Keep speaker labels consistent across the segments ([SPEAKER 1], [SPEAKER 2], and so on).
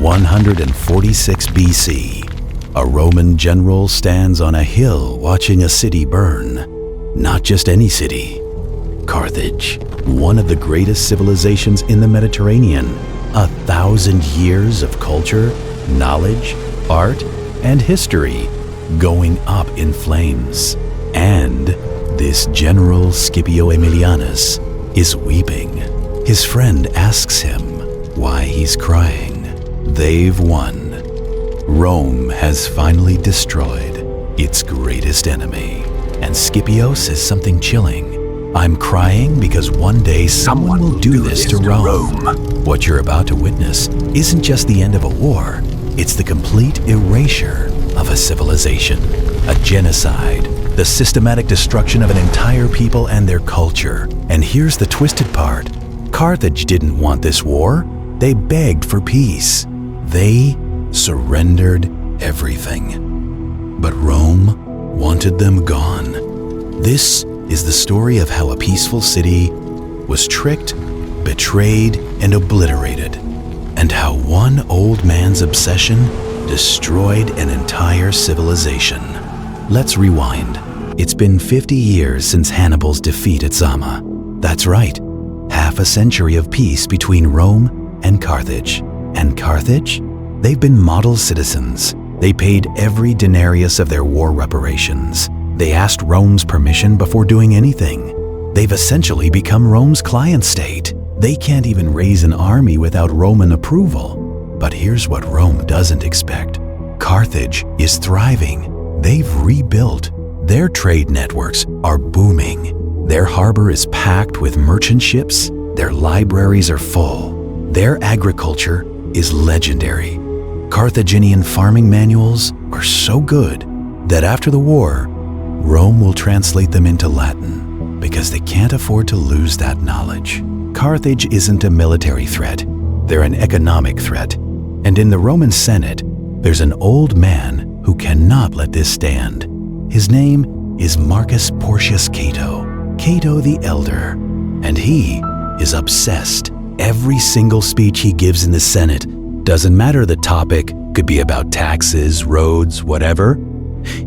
[SPEAKER 1] 146 BC, a Roman general stands on a hill watching a city burn. Not just any city. Carthage, one of the greatest civilizations in the Mediterranean. 1,000 years of culture, knowledge, art, and history going up in flames. And this General Scipio Aemilianus is weeping. His friend asks him why he's crying. They've won. Rome has finally destroyed its greatest enemy. And Scipio says something chilling. I'm crying because one day someone will do this to Rome. What you're about to witness isn't just the end of a war, it's the complete erasure of a civilization. A genocide, the systematic destruction of an entire people and their culture. And here's the twisted part. Carthage didn't want this war. They begged for peace. They surrendered everything. But Rome wanted them gone. This is the story of how a peaceful city was tricked, betrayed, and obliterated, and how one old man's obsession destroyed an entire civilization. Let's rewind. It's been 50 years since Hannibal's defeat at Zama. That's right, half a century of peace between Rome and Carthage. And Carthage? They've been model citizens. They paid every denarius of their war reparations. They asked Rome's permission before doing anything. They've essentially become Rome's client state. They can't even raise an army without Roman approval. But here's what Rome doesn't expect. Carthage is thriving. They've rebuilt. Their trade networks are booming. Their harbor is packed with merchant ships. Their libraries are full. Their agriculture is legendary. Carthaginian farming manuals are so good that after the war, Rome will translate them into Latin because they can't afford to lose that knowledge. Carthage isn't a military threat. They're an economic threat. And in the Roman Senate, there's an old man who cannot let this stand. His name is Marcus Porcius Cato, Cato the Elder, and he is obsessed. Every single speech he gives in the Senate, doesn't matter the topic, could be about taxes, roads, whatever,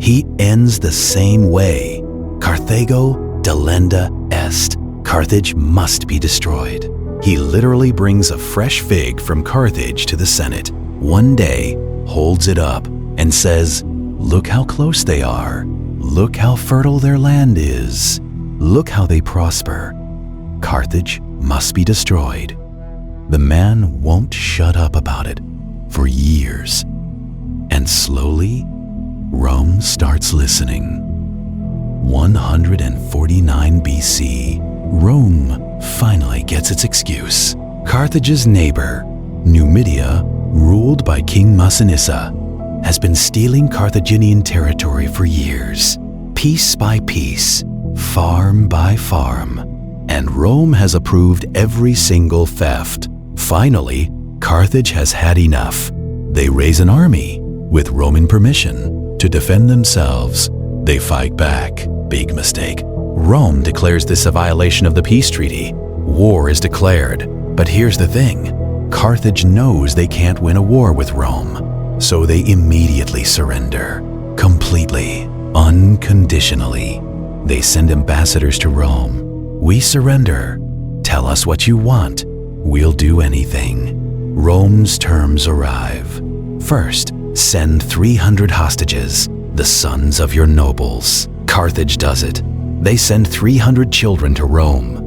[SPEAKER 1] he ends the same way. Carthago delenda est. Carthage must be destroyed. He literally brings a fresh fig from Carthage to the Senate. One day, holds it up and says, "Look how close they are. Look how fertile their land is. Look how they prosper. Carthage must be destroyed." The man won't shut up about it for years. And slowly, Rome starts listening. 149 BC, Rome finally gets its excuse. Carthage's neighbor, Numidia, ruled by King Massinissa, has been stealing Carthaginian territory for years, piece by piece, farm by farm, and Rome has approved every single theft. Finally, Carthage has had enough. They raise an army, with Roman permission, to defend themselves. They fight back. Big mistake. Rome declares this a violation of the peace treaty. War is declared. But here's the thing. Carthage knows they can't win a war with Rome, so they immediately surrender. Completely, unconditionally. They send ambassadors to Rome. "We surrender. Tell us what you want. We'll do anything." Rome's terms arrive. First, send 300 hostages, the sons of your nobles. Carthage does it. They send 300 children to Rome.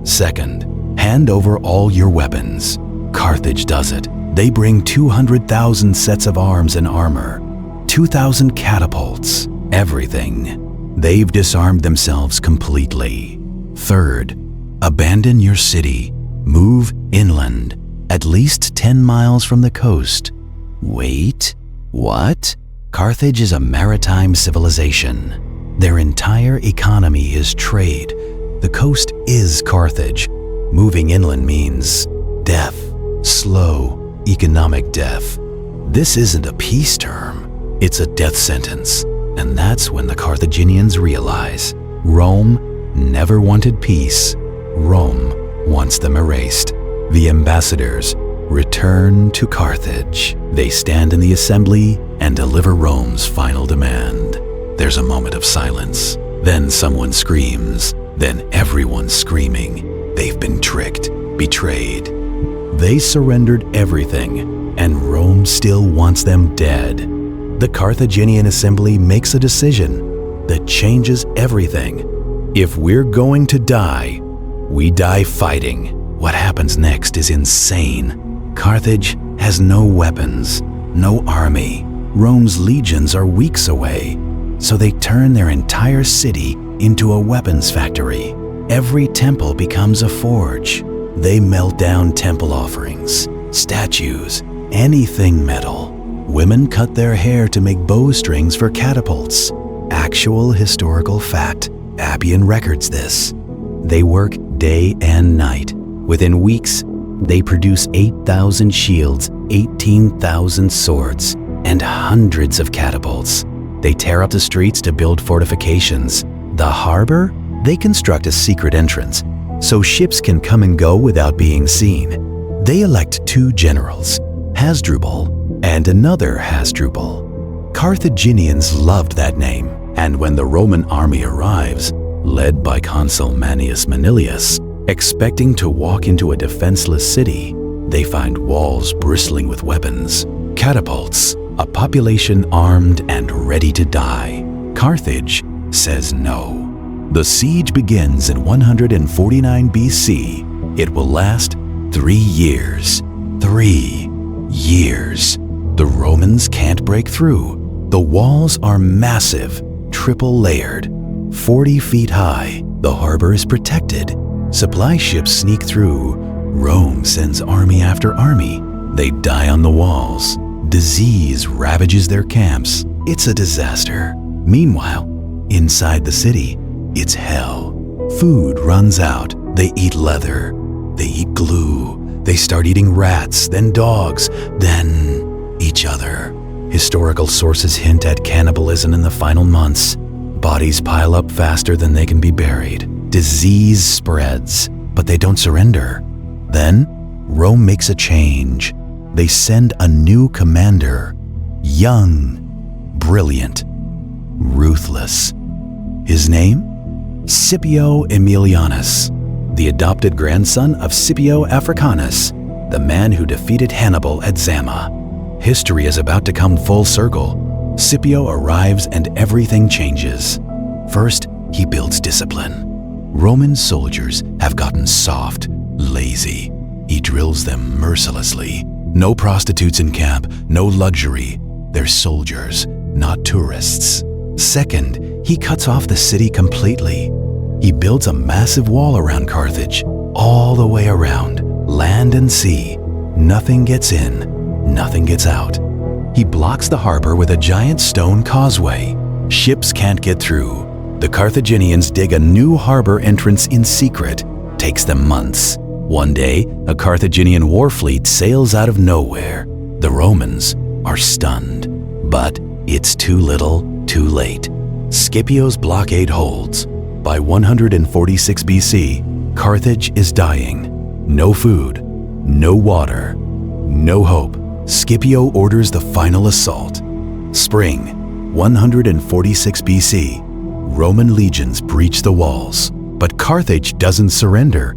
[SPEAKER 1] Second, hand over all your weapons. Carthage does it. They bring 200,000 sets of arms and armor, 2,000 catapults, everything. They've disarmed themselves completely. Third, abandon your city. Move inland, at least 10 miles from the coast. Wait, what? Carthage is a maritime civilization. Their entire economy is trade. The coast is Carthage. Moving inland means death, slow, economic death. This isn't a peace term, it's a death sentence. And that's when the Carthaginians realize Rome never wanted peace. Rome wants them erased. The ambassadors, Return to Carthage. They stand in the assembly and deliver Rome's final demand. There's a moment of silence. Then someone screams. Then everyone's screaming. They've been tricked, betrayed. They surrendered everything, and Rome still wants them dead. The Carthaginian assembly makes a decision that changes everything. If we're going to die, we die fighting. What happens next is insane. Carthage has no weapons, no army. Rome's legions are weeks away, so they turn their entire city into a weapons factory. Every temple becomes a forge. They melt down temple offerings, statues, anything metal. Women cut their hair to make bowstrings for catapults. Actual historical fact. Appian records this. They work day and night. Within weeks, they produce 8,000 shields, 18,000 swords, and hundreds of catapults. They tear up the streets to build fortifications. The harbor? They construct a secret entrance, so ships can come and go without being seen. They elect 2 generals, Hasdrubal and another Hasdrubal. Carthaginians loved that name, and when the Roman army arrives, led by consul Manius Manilius, expecting to walk into a defenseless city, they find walls bristling with weapons, catapults, a population armed and ready to die. Carthage says no. The siege begins in 149 BC. It will last 3 years. 3 years. The Romans can't break through. The walls are massive, triple layered, 40 feet high. The harbor is protected. Supply ships sneak through. Rome sends army after army. They die on the walls. Disease ravages their camps. It's a disaster. Meanwhile, inside the city, it's hell. Food runs out. They eat leather. They eat glue. They start eating rats, then dogs, then each other. Historical sources hint at cannibalism in the final months. Bodies pile up faster than they can be buried. Disease spreads, but they don't surrender. Then, Rome makes a change. They send a new commander. Young, brilliant, ruthless. His name? Scipio Aemilianus, the adopted grandson of Scipio Africanus, the man who defeated Hannibal at Zama. History is about to come full circle. Scipio arrives and everything changes. First, he builds discipline. Roman soldiers have gotten soft, lazy. He drills them mercilessly. No prostitutes in camp, no luxury. They're soldiers, not tourists. Second, he cuts off the city completely. He builds a massive wall around Carthage, all the way around, land and sea. Nothing gets in, nothing gets out. He blocks the harbor with a giant stone causeway. Ships can't get through. The Carthaginians dig a new harbor entrance in secret. Takes them months. One day, a Carthaginian war fleet sails out of nowhere. The Romans are stunned. But it's too little, too late. Scipio's blockade holds. By 146 BC, Carthage is dying. No food, no water, no hope. Scipio orders the final assault. Spring, 146 BC. Roman legions breach the walls, but Carthage doesn't surrender.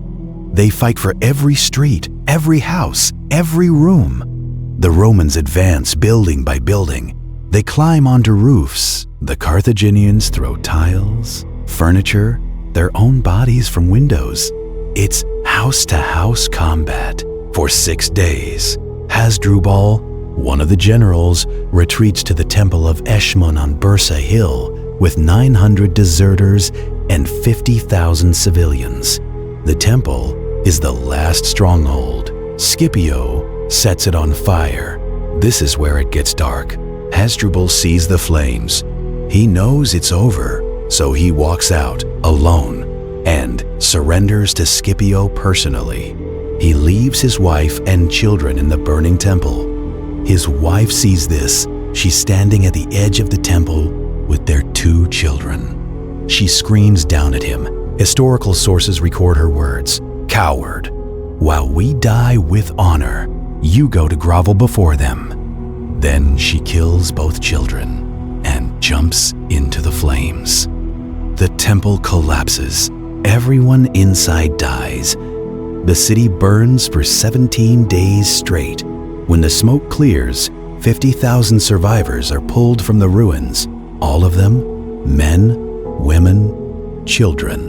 [SPEAKER 1] They fight for every street, every house, every room. The Romans advance building by building. They climb onto roofs. The Carthaginians throw tiles, furniture, their own bodies from windows. It's house-to-house combat for 6 days. Hasdrubal, one of the generals, retreats to the temple of Eshmun on Bursa Hill with 900 deserters and 50,000 civilians. The temple is the last stronghold. Scipio sets it on fire. This is where it gets dark. Hasdrubal sees the flames. He knows it's over, so he walks out alone and surrenders to Scipio personally. He leaves his wife and children in the burning temple. His wife sees this. She's standing at the edge of the temple with their 2 children. She screams down at him. Historical sources record her words, "Coward, while we die with honor, you go to grovel before them." Then she kills both children and jumps into the flames. The temple collapses. Everyone inside dies. The city burns for 17 days straight. When the smoke clears, 50,000 survivors are pulled from the ruins. All of them, men, women, children,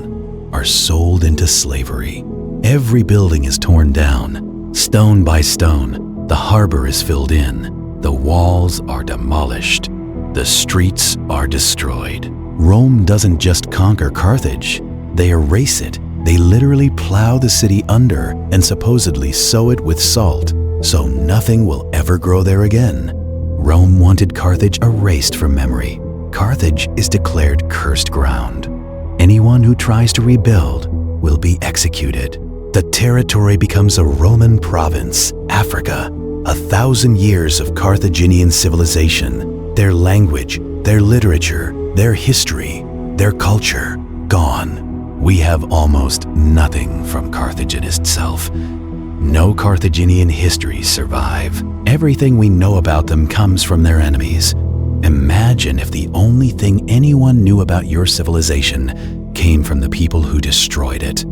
[SPEAKER 1] are sold into slavery. Every building is torn down. Stone by stone, the harbor is filled in. The walls are demolished. The streets are destroyed. Rome doesn't just conquer Carthage, they erase it. They literally plow the city under and supposedly sow it with salt, so nothing will ever grow there again. Rome wanted Carthage erased from memory. Carthage is declared cursed ground. Anyone who tries to rebuild will be executed. The territory becomes a Roman province, Africa, 1,000 years of Carthaginian civilization. Their language, their literature, their history, their culture, gone. We have almost nothing from Carthage in itself. No Carthaginian histories survive. Everything we know about them comes from their enemies. Imagine if the only thing anyone knew about your civilization came from the people who destroyed it.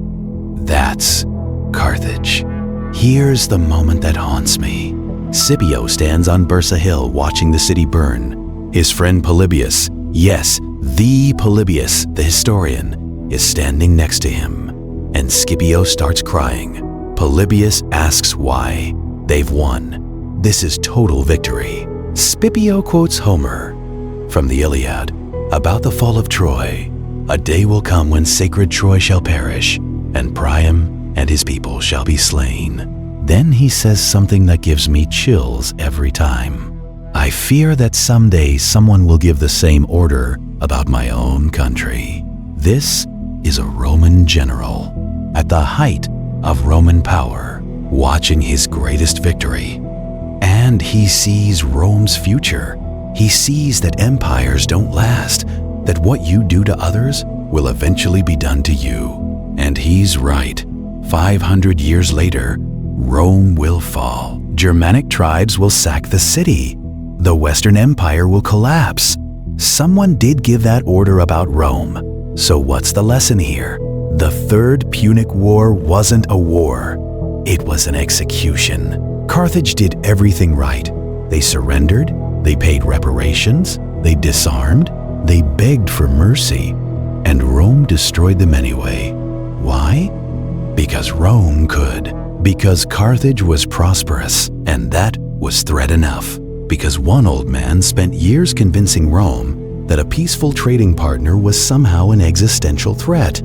[SPEAKER 1] That's Carthage. Here's the moment that haunts me. Scipio stands on Bursa Hill watching the city burn. His friend Polybius, yes, the Polybius, the historian, is standing next to him. And Scipio starts crying. Polybius asks why. They've won. This is total victory. Scipio quotes Homer from the Iliad about the fall of Troy. "A day will come when sacred Troy shall perish, and Priam and his people shall be slain." Then he says something that gives me chills every time. "I fear that someday someone will give the same order about my own country." This is a Roman general at the height of Roman power, watching his greatest victory. And he sees Rome's future. He sees that empires don't last, that what you do to others will eventually be done to you. And he's right. 500 years later, Rome will fall. Germanic tribes will sack the city. The Western Empire will collapse. Someone did give that order about Rome. So what's the lesson here? The Third Punic War wasn't a war. It was an execution. Carthage did everything right. They surrendered, they paid reparations, they disarmed, they begged for mercy, and Rome destroyed them anyway. Why? Because Rome could. Because Carthage was prosperous, and that was threat enough. Because one old man spent years convincing Rome that a peaceful trading partner was somehow an existential threat.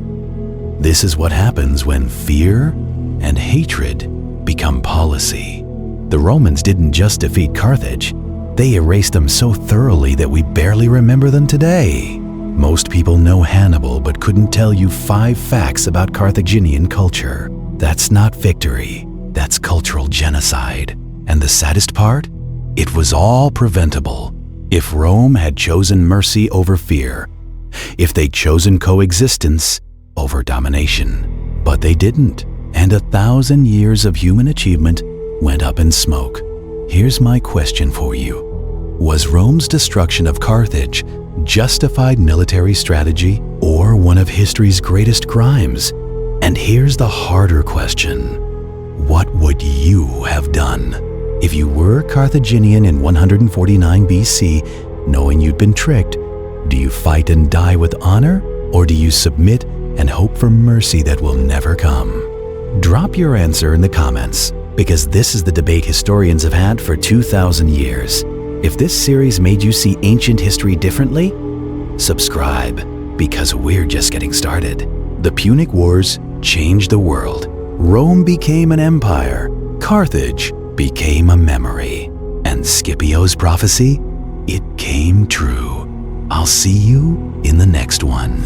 [SPEAKER 1] This is what happens when fear and hatred become policy. The Romans didn't just defeat Carthage, they erased them so thoroughly that we barely remember them today. Most people know Hannibal but couldn't tell you 5 facts about Carthaginian culture. That's not victory, that's cultural genocide. And the saddest part? It was all preventable if Rome had chosen mercy over fear, if they'd chosen coexistence over domination. But they didn't, and 1,000 years of human achievement went up in smoke. Here's my question for you. Was Rome's destruction of Carthage justified military strategy or one of history's greatest crimes? And here's the harder question. What would you have done? If you were Carthaginian in 149 BC, knowing you'd been tricked, do you fight and die with honor, or do you submit and hope for mercy that will never come? Drop your answer in the comments, because this is the debate historians have had for 2,000 years. If this series made you see ancient history differently, subscribe, because we're just getting started. The Punic Wars changed the world. Rome became an empire. Carthage became a memory. And Scipio's prophecy, it came true. I'll see you in the next one.